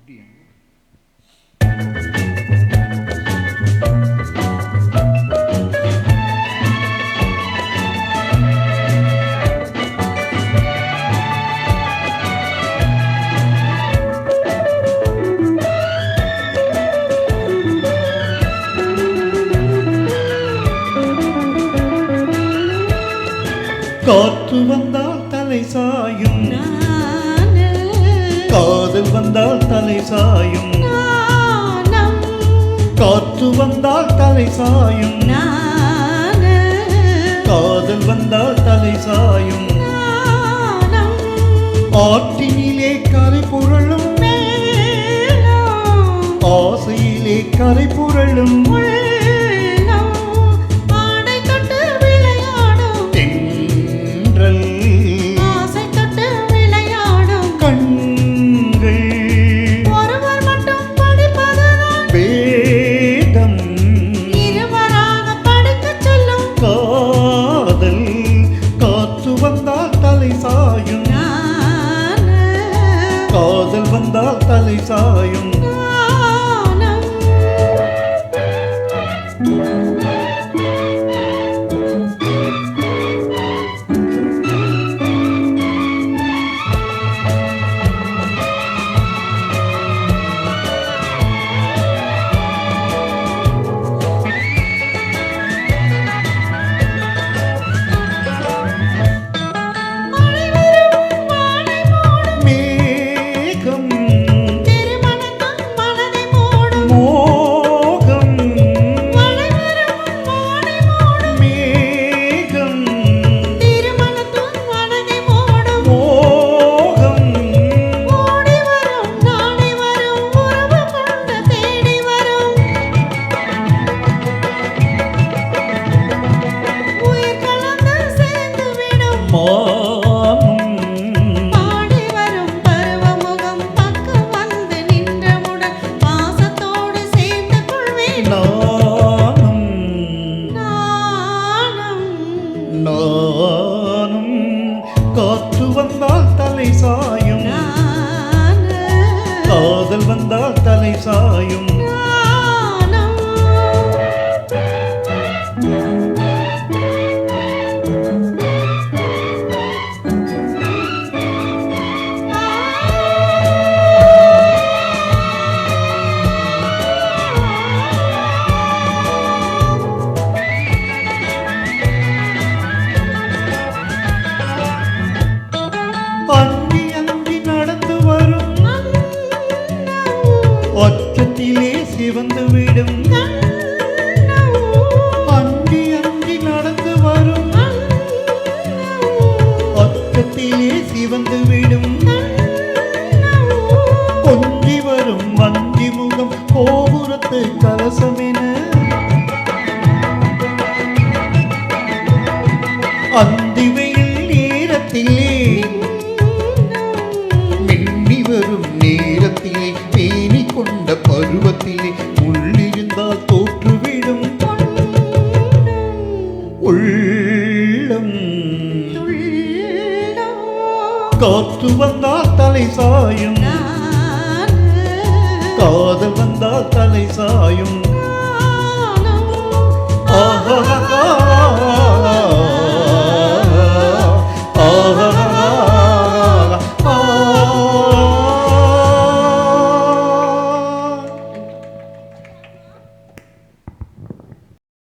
அப்படியா? காற்று வந்தால் தலை சாயும், காதல் வந்தால் தலை சாயும், காற்று வந்தால் தலை சாயும், காதல் வந்தால் தலை சாயும், ஆற்றினிலே கரை புரளும், ஆசையிலே கரை புரளும், காதல் வந்தால் தலை சாயும். நானும் காற்று வந்தால் தலை சாயும், காதல் வந்தால் தலை சாயும். அஞ்சி அஞ்சி நடந்து வரும், அச்சத்திலே சிவந்து விடும், அஞ்சி அஞ்சி நடந்து வரும், அச்சத்திலே சிவந்து விடும், கொஞ்சி வரும் வஞ்சி முகம் கோபுரத்து கலசமென, அந்தி வெயில் நேரத்திலே வரும் நேரத்திலே பேணி கொண்ட பருவத்திலே உள்ளிருந்தால் தோற்றுவிடும் உள்ளம். காற்று வந்தால் தலை சாயும், காதல் வந்தால் தலை சாயும். ஆஹா